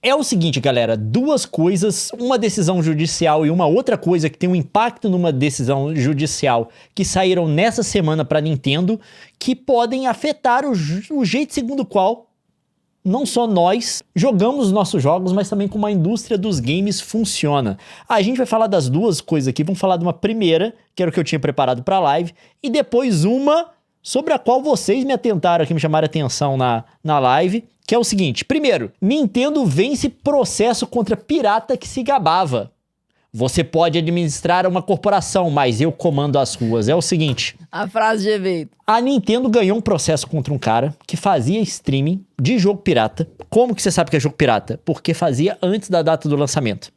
É o seguinte, galera, duas coisas, uma decisão judicial e uma outra coisa que tem um impacto numa decisão judicial que saíram nessa semana para Nintendo, que podem afetar o jeito segundo o qual não só nós jogamos nossos jogos, mas também como a indústria dos games funciona. A gente vai falar das duas coisas aqui, vamos falar de uma primeira, que era o que eu tinha preparado para a live, e depois uma sobre a qual vocês me atentaram aqui, me chamaram a atenção na live, que é o seguinte. Primeiro, Nintendo vence processo contra pirata que se gabava. Você pode administrar uma corporação, mas eu comando as ruas. É o seguinte. A frase de efeito. A Nintendo ganhou um processo contra um cara que fazia streaming de jogo pirata. Como que você sabe que é jogo pirata? Porque fazia antes da data do lançamento.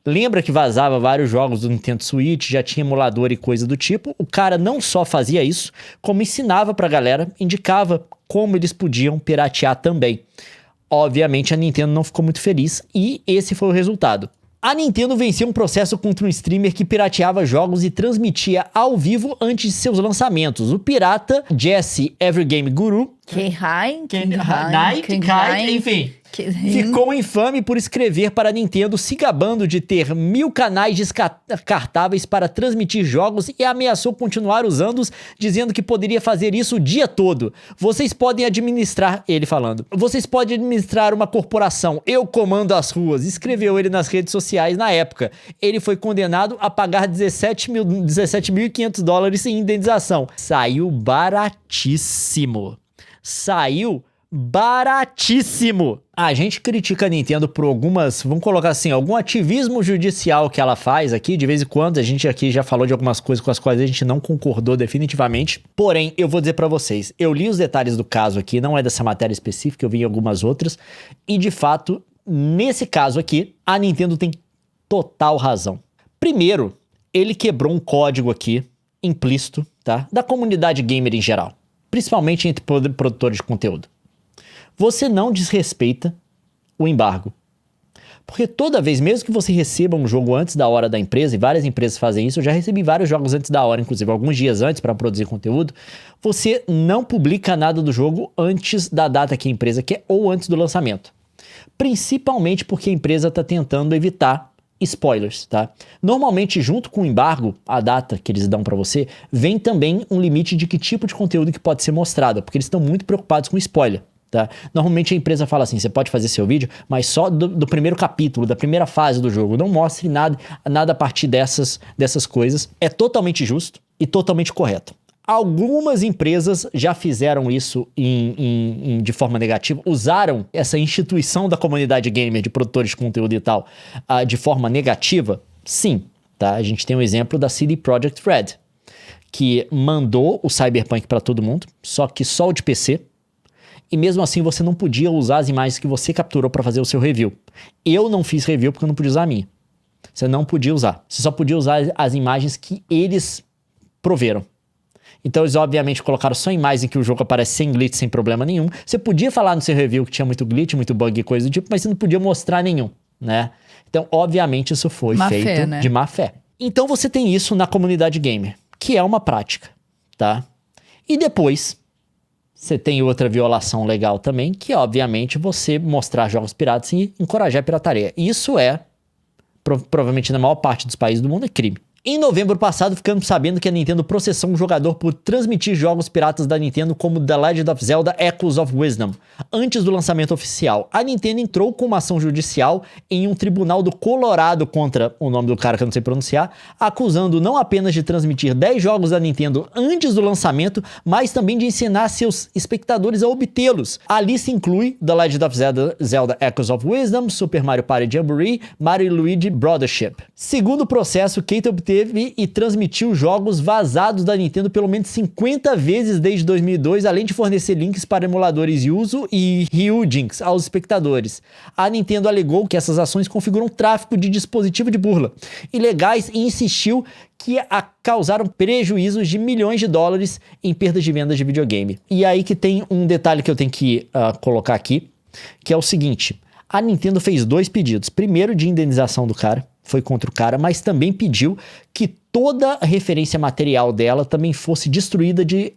Lembra que vazava vários jogos do Nintendo Switch, já tinha emulador e coisa do tipo? O cara não só fazia isso, como ensinava pra galera, indicava como eles podiam piratear também. Obviamente a Nintendo não ficou muito feliz e esse foi o resultado. A Nintendo venceu um processo contra um streamer que pirateava jogos e transmitia ao vivo antes de seus lançamentos. O pirata Jesse Evergame Guru, enfim, ficou infame por escrever para a Nintendo se gabando de ter 1000 canais descartáveis para transmitir jogos e ameaçou continuar usando-os, dizendo que poderia fazer isso o dia todo. Vocês podem administrar, ele falando, vocês podem administrar uma corporação, eu comando as ruas, escreveu ele nas redes sociais na época. Ele foi condenado a pagar $17.500 em indenização. Saiu baratíssimo. A gente critica a Nintendo por algumas, vamos colocar assim, algum ativismo judicial que ela faz aqui, de vez em quando. A gente aqui já falou de algumas coisas com as quais a gente não concordou definitivamente. Porém, eu vou dizer pra vocês, eu li os detalhes do caso aqui, não é dessa matéria específica, eu vi em algumas outras, e de fato, nesse caso aqui, a Nintendo tem total razão. Primeiro, ele quebrou um código aqui, implícito, tá? Da comunidade gamer em geral. Principalmente entre produtores de conteúdo. Você não desrespeita o embargo. Porque toda vez, mesmo que você receba um jogo antes da hora da empresa, e várias empresas fazem isso, eu já recebi vários jogos antes da hora, inclusive alguns dias antes para produzir conteúdo, você não publica nada do jogo antes da data que a empresa quer ou antes do lançamento. Principalmente porque a empresa está tentando evitar spoilers, tá? Normalmente, junto com o embargo, a data que eles dão pra você, vem também um limite de que tipo de conteúdo que pode ser mostrado, porque eles estão muito preocupados com spoiler, tá? Normalmente a empresa fala assim, você pode fazer seu vídeo, mas só do primeiro capítulo, da primeira fase do jogo, não mostre nada a partir dessas coisas. É totalmente justo e totalmente correto. Algumas empresas já fizeram isso de forma negativa, usaram essa instituição da comunidade gamer, de produtores de conteúdo e tal, de forma negativa? Sim, tá? A gente tem um exemplo da CD Projekt Red, que mandou o Cyberpunk para todo mundo, só que só o de PC, e mesmo assim você não podia usar as imagens que você capturou para fazer o seu review. Eu não fiz review porque eu não podia usar a minha. Você não podia usar. Você só podia usar as imagens que eles proveram. Então eles obviamente colocaram só imagens em que o jogo aparece sem glitch, sem problema nenhum. Você podia falar no seu review que tinha muito glitch, muito bug e coisa do tipo, mas você não podia mostrar nenhum, né? Então obviamente isso foi feito de má fé. Então você tem isso na comunidade gamer, que é uma prática, tá? E depois você tem outra violação legal também, que é obviamente você mostrar jogos piratas e encorajar a pirataria. Isso é, provavelmente na maior parte dos países do mundo, é crime. Em novembro passado, ficamos sabendo que a Nintendo processou um jogador por transmitir jogos piratas da Nintendo como The Legend of Zelda Echoes of Wisdom, antes do lançamento oficial. A Nintendo entrou com uma ação judicial em um tribunal do Colorado contra o nome do cara que eu não sei pronunciar, acusando não apenas de transmitir 10 jogos da Nintendo antes do lançamento, mas também de ensinar seus espectadores a obtê-los. A lista inclui The Legend of Zelda Echoes of Wisdom, Super Mario Party Jamboree, Mario Luigi Brothership. Segundo o processo, Kate obteve e transmitiu jogos vazados da Nintendo pelo menos 50 vezes desde 2002, além de fornecer links para emuladores Yuzu e Ryujinx aos espectadores. A Nintendo alegou que essas ações configuram tráfico de dispositivo de burla ilegais e insistiu que causaram prejuízos de milhões de dólares em perdas de vendas de videogame. E aí que tem um detalhe que eu tenho que colocar aqui, que é o seguinte: a Nintendo fez 2 pedidos. Primeiro, de indenização do cara, foi contra o cara, mas também pediu que toda a referência material dela também fosse destruída de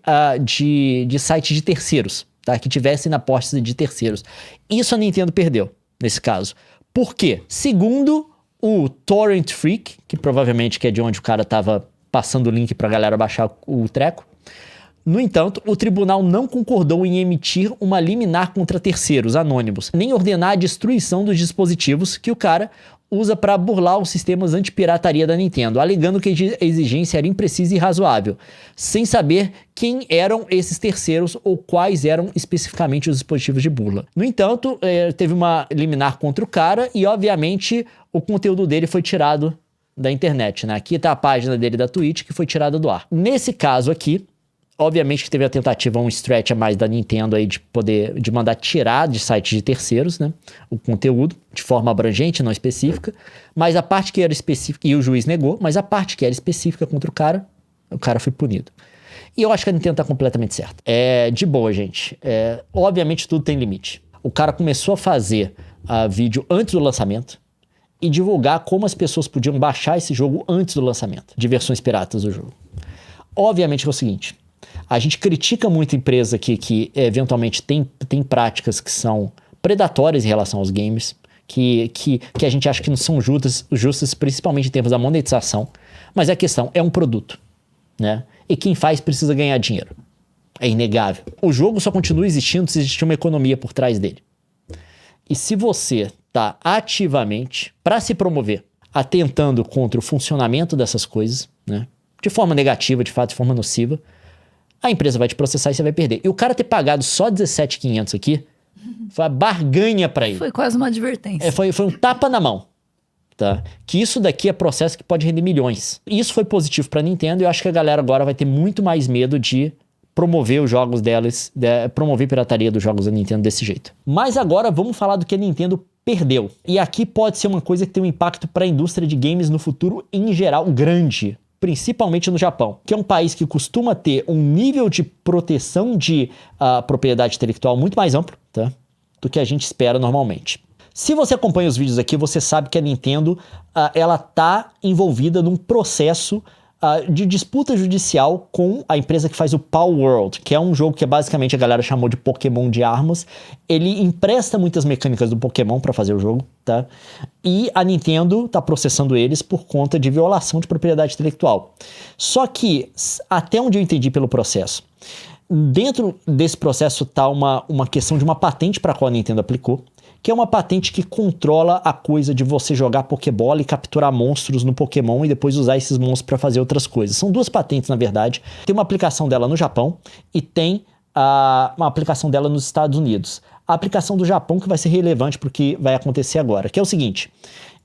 sites de terceiros, tá? Que tivessem na posse de terceiros. Isso a Nintendo perdeu, nesse caso. Por quê? Segundo o Torrent Freak, que provavelmente que é de onde o cara tava passando o link pra galera baixar o treco. No entanto, o tribunal não concordou em emitir uma liminar contra terceiros anônimos, nem ordenar a destruição dos dispositivos que o cara usa para burlar os sistemas antipirataria da Nintendo, alegando que a exigência era imprecisa e razoável, sem saber quem eram esses terceiros ou quais eram especificamente os dispositivos de burla. No entanto, teve uma liminar contra o cara e, obviamente, o conteúdo dele foi tirado da internet, né? Aqui tá a página dele da Twitch que foi tirada do ar. Nesse caso aqui, obviamente que teve a tentativa, um stretch a mais da Nintendo aí de mandar tirar de sites de terceiros, né, o conteúdo, de forma abrangente, não específica, mas a parte que era específica, e o juiz negou, mas a parte que era específica contra o cara foi punido. E eu acho que a Nintendo tá completamente certa. De boa, gente. Obviamente tudo tem limite. O cara começou a fazer vídeo antes do lançamento e divulgar como as pessoas podiam baixar esse jogo antes do lançamento, de versões piratas do jogo. Obviamente é o seguinte, a gente critica muito a empresa que eventualmente tem práticas que são predatórias em relação aos games, que a gente acha que não são justas, principalmente em termos da monetização, mas a questão é um produto, né? E quem faz precisa ganhar dinheiro. É inegável. O jogo só continua existindo se existir uma economia por trás dele. E se você está ativamente, para se promover, atentando contra o funcionamento dessas coisas, né? De forma negativa, de fato, de forma nociva, a empresa vai te processar e você vai perder. E o cara ter pagado só R$17.500 aqui, foi uma barganha pra ele. Foi quase uma advertência. Foi um tapa na mão, tá? Que isso daqui é processo que pode render milhões. Isso foi positivo pra Nintendo e eu acho que a galera agora vai ter muito mais medo de promover os jogos delas, promover a pirataria dos jogos da Nintendo desse jeito. Mas agora vamos falar do que a Nintendo perdeu. E aqui pode ser uma coisa que tem um impacto pra indústria de games no futuro em geral grande, principalmente no Japão, que é um país que costuma ter um nível de proteção de propriedade intelectual muito mais amplo, tá, do que a gente espera normalmente. Se você acompanha os vídeos aqui, você sabe que a Nintendo ela tá envolvida num processo de disputa judicial com a empresa que faz o Palworld, que é um jogo que basicamente a galera chamou de Pokémon de armas. Ele empresta muitas mecânicas do Pokémon para fazer o jogo, tá? E a Nintendo tá processando eles por conta de violação de propriedade intelectual. Só que, até onde eu entendi pelo processo, dentro desse processo tá uma questão de uma patente para a qual a Nintendo aplicou, que é uma patente que controla a coisa de você jogar Pokébola e capturar monstros no Pokémon e depois usar esses monstros para fazer outras coisas. São duas patentes, na verdade. Tem uma aplicação dela no Japão e tem uma aplicação dela nos Estados Unidos. A aplicação do Japão que vai ser relevante para o que vai acontecer agora, que é o seguinte.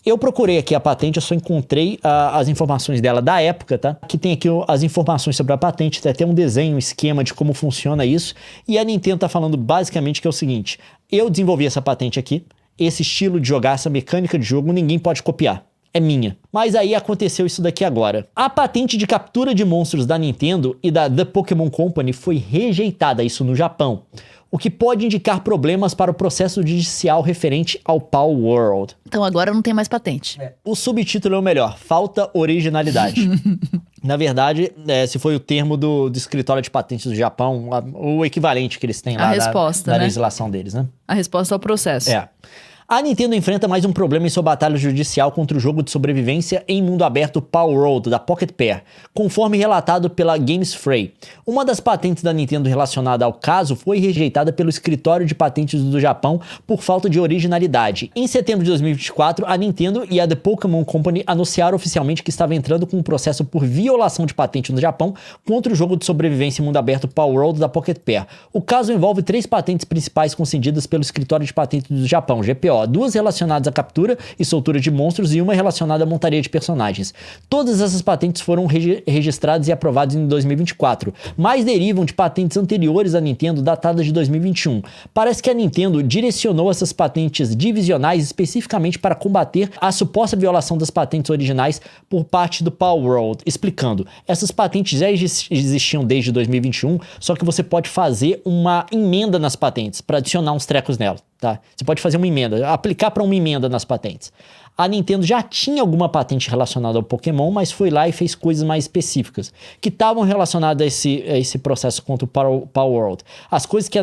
Eu procurei aqui a patente, eu só encontrei as informações dela da época, tá? Que tem aqui as informações sobre a patente, tem até um desenho, um esquema de como funciona isso. E a Nintendo tá falando basicamente que é o seguinte, eu desenvolvi essa patente aqui, esse estilo de jogar, essa mecânica de jogo, ninguém pode copiar. É minha. Mas aí aconteceu isso daqui agora. A patente de captura de monstros da Nintendo e da The Pokémon Company foi rejeitada, isso no Japão, o que pode indicar problemas para o processo judicial referente ao Palworld. Então agora não tem mais patente. O subtítulo é o melhor, falta originalidade. Na verdade, se foi o termo do escritório de patentes do Japão, o equivalente que eles têm lá da legislação deles, né? A resposta ao processo. A Nintendo enfrenta mais um problema em sua batalha judicial contra o jogo de sobrevivência em mundo aberto Palworld, da Pocket Pair, conforme relatado pela Games Fray. Uma das patentes da Nintendo relacionada ao caso foi rejeitada pelo escritório de patentes do Japão por falta de originalidade. Em setembro de 2024, a Nintendo e a The Pokémon Company anunciaram oficialmente que estava entrando com um processo por violação de patente no Japão contra o jogo de sobrevivência em mundo aberto Palworld da Pocket Pair. O caso envolve 3 patentes principais concedidas pelo escritório de patentes do Japão, GPO, 2 relacionadas à captura e soltura de monstros e uma relacionada à montaria de personagens. Todas essas patentes foram registradas e aprovadas em 2024, mas derivam de patentes anteriores à Nintendo datadas de 2021. Parece que a Nintendo direcionou essas patentes divisionais especificamente para combater a suposta violação das patentes originais por parte do Palworld, explicando, essas patentes já existiam desde 2021, só que você pode fazer uma emenda nas patentes para adicionar uns trecos nela. tá? Você pode fazer uma emenda, aplicar para uma emenda nas patentes. A Nintendo já tinha alguma patente relacionada ao Pokémon, mas foi lá e fez coisas mais específicas, que estavam relacionadas a esse processo contra o Power World. As coisas que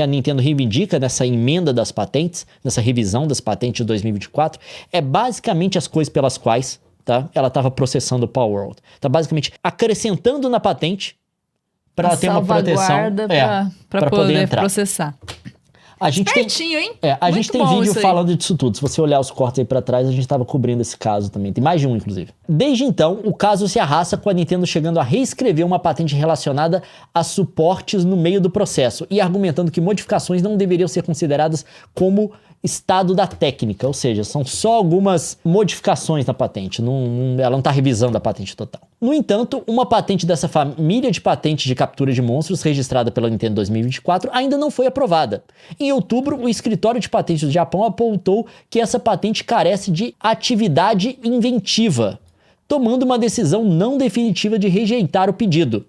a Nintendo reivindica nessa emenda das patentes, nessa revisão das patentes de 2024, é basicamente as coisas pelas quais, tá, ela estava processando o Power World. Tá basicamente acrescentando na patente para ela ter uma proteção para poder processar. A gente certinho, hein? A gente tem vídeo falando disso tudo. Se você olhar os cortes aí pra trás, a gente estava cobrindo esse caso também. Tem mais de um, inclusive. Desde então, o caso se arrasta com a Nintendo chegando a reescrever uma patente relacionada a suportes no meio do processo e argumentando que modificações não deveriam ser consideradas como estado da técnica, ou seja, são só algumas modificações na patente, ela não está revisando a patente total. No entanto, uma patente dessa família de patentes de captura de monstros registrada pela Nintendo 2024 ainda não foi aprovada. Em outubro, o escritório de patentes do Japão apontou que essa patente carece de atividade inventiva, tomando uma decisão não definitiva de rejeitar o pedido.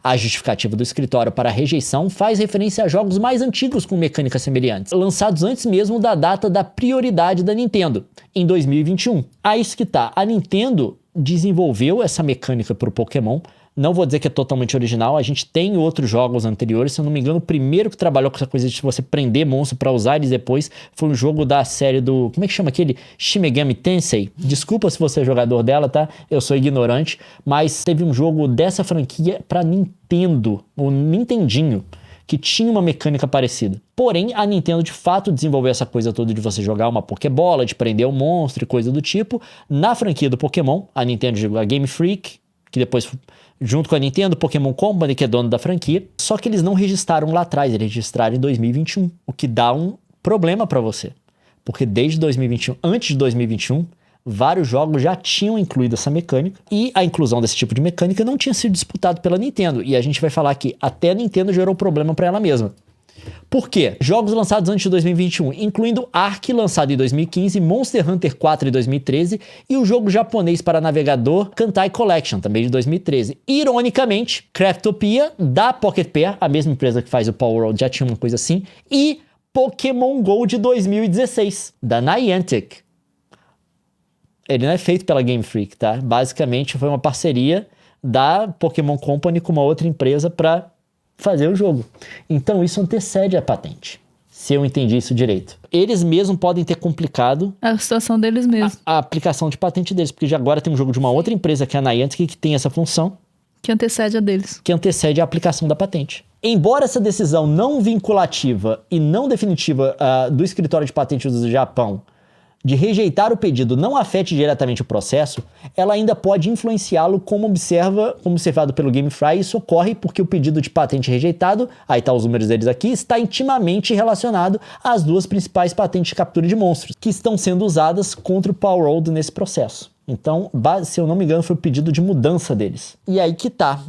A justificativa do escritório para a rejeição faz referência a jogos mais antigos com mecânicas semelhantes, lançados antes mesmo da data da prioridade da Nintendo, em 2021. Aí isso que tá, a Nintendo desenvolveu essa mecânica para o Pokémon. Não vou dizer que é totalmente original, a gente tem outros jogos anteriores, se eu não me engano, o primeiro que trabalhou com essa coisa de você prender monstro pra usar eles depois foi um jogo da série do... Como é que chama aquele? Shin Megami Tensei. Desculpa se você é jogador dela, tá? Eu sou ignorante, mas teve um jogo dessa franquia pra Nintendo, o Nintendinho, que tinha uma mecânica parecida. Porém, a Nintendo de fato desenvolveu essa coisa toda de você jogar uma Pokébola, de prender um monstro e coisa do tipo. Na franquia do Pokémon, a Nintendo jogou a Game Freak, que depois... junto com a Nintendo, Pokémon Company, que é dono da franquia. Só que eles não registraram lá atrás, eles registraram em 2021, o que dá um problema para você. Porque desde 2021, antes de 2021, vários jogos já tinham incluído essa mecânica e a inclusão desse tipo de mecânica não tinha sido disputado pela Nintendo. E a gente vai falar que até a Nintendo gerou problema para ela mesma. Por quê? Jogos lançados antes de 2021, incluindo Ark, lançado em 2015, Monster Hunter 4 em 2013 e o jogo japonês para navegador Kantai Collection, também de 2013. Ironicamente, Craftopia, da Pocket Pair, a mesma empresa que faz o Power World, já tinha uma coisa assim, e Pokémon GO de 2016, da Niantic. Ele não é feito pela Game Freak, tá? Basicamente foi uma parceria da Pokémon Company com uma outra empresa para fazer o jogo. Então isso antecede a patente, se eu entendi isso direito. Eles mesmos podem ter complicado a situação deles mesmos, a aplicação de patente deles, porque já agora tem um jogo de uma outra empresa que é a Niantic que tem essa função, que antecede a deles, que antecede a aplicação da patente. Embora essa decisão não vinculativa e não definitiva do escritório de patentes do Japão de rejeitar o pedido não afete diretamente o processo, ela ainda pode influenciá-lo como observado pelo GameFly. Isso ocorre porque o pedido de patente rejeitado, aí tá os números deles aqui, está intimamente relacionado às duas principais patentes de captura de monstros, que estão sendo usadas contra o Power World nesse processo. Então, se eu não me engano, foi o pedido de mudança deles. E aí que tá.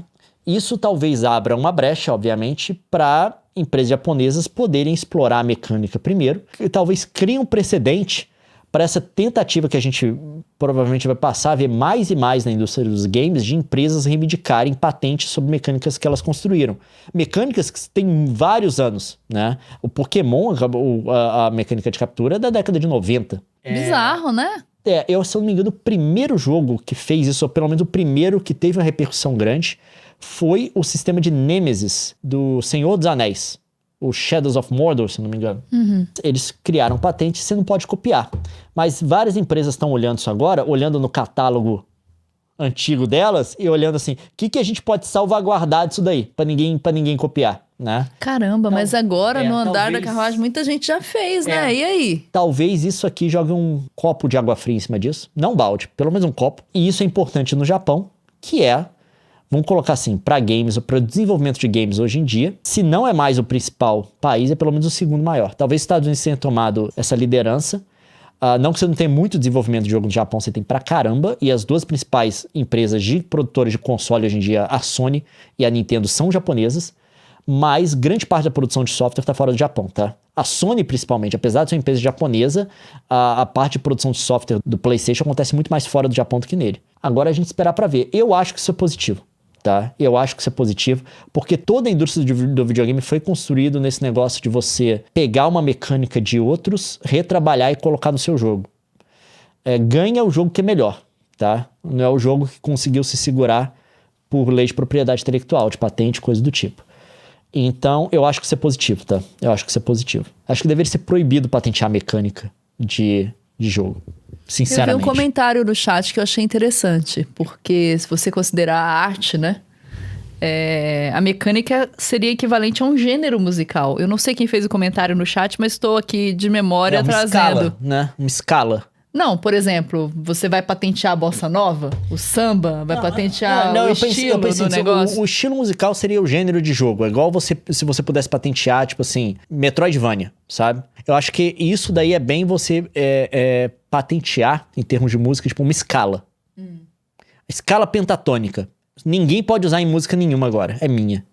Isso talvez abra uma brecha, obviamente, para empresas japonesas poderem explorar a mecânica primeiro, e talvez crie um precedente para essa tentativa que a gente provavelmente vai passar a ver mais e mais na indústria dos games, de empresas reivindicarem patentes sobre mecânicas que elas construíram. Mecânicas que têm vários anos, né? O Pokémon, a mecânica de captura é da década de 90. Bizarro, né? Se eu não me engano, o primeiro jogo que fez isso, ou pelo menos o primeiro que teve uma repercussão grande, foi o sistema de Nemesis do Senhor dos Anéis. O Shadows of Mordor, se não me engano. Uhum. Eles criaram patente, você não pode copiar. Mas várias empresas estão olhando isso agora, olhando no catálogo antigo delas e olhando assim, o que a gente pode salvaguardar disso daí, pra ninguém copiar, né? Caramba, mas agora no andar talvez... da carruagem muita gente já fez, né? E aí? Talvez isso aqui jogue um copo de água fria em cima disso. Não um balde, pelo menos um copo. E isso é importante no Japão, que é... Vamos colocar assim, para games, ou para o desenvolvimento de games hoje em dia, se não é mais o principal país, é pelo menos o segundo maior. Talvez os Estados Unidos tenham tomado essa liderança. Não que você não tenha muito desenvolvimento de jogo no Japão, você tem pra caramba. E as duas principais empresas de produtores de console hoje em dia, a Sony e a Nintendo, são japonesas. Mas grande parte da produção de software está fora do Japão, tá? A Sony, principalmente, apesar de ser uma empresa japonesa, a parte de produção de software do PlayStation acontece muito mais fora do Japão do que nele. Agora a gente esperar para ver. Eu acho que isso é positivo. tá? Eu acho que isso é positivo, porque toda a indústria do videogame foi construída nesse negócio de você pegar uma mecânica de outros, retrabalhar e colocar no seu jogo. Ganha o jogo que é melhor, tá? Não é o jogo que conseguiu se segurar por lei de propriedade intelectual, de patente, coisa do tipo. Então, eu acho que isso é positivo, tá? Eu acho que isso é positivo. Acho que deveria ser proibido patentear mecânica de jogo, sinceramente. Eu vi um comentário no chat que eu achei interessante, porque se você considerar a arte, né? A mecânica seria equivalente a um gênero musical. Eu não sei quem fez o comentário no chat, mas estou aqui de memória uma trazendo. Escala, né? Uma escala. Não, por exemplo, você vai patentear a bossa nova? O samba? Vai patentear o estilo do negócio? O estilo musical seria o gênero de jogo. É igual se você pudesse patentear, tipo assim, Metroidvania, sabe? Eu acho que isso daí é bem você patentear, em termos de música, tipo uma escala. Escala pentatônica. Ninguém pode usar em música nenhuma agora. É minha.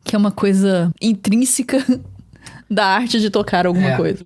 Que é uma coisa intrínseca da arte de tocar alguma coisa.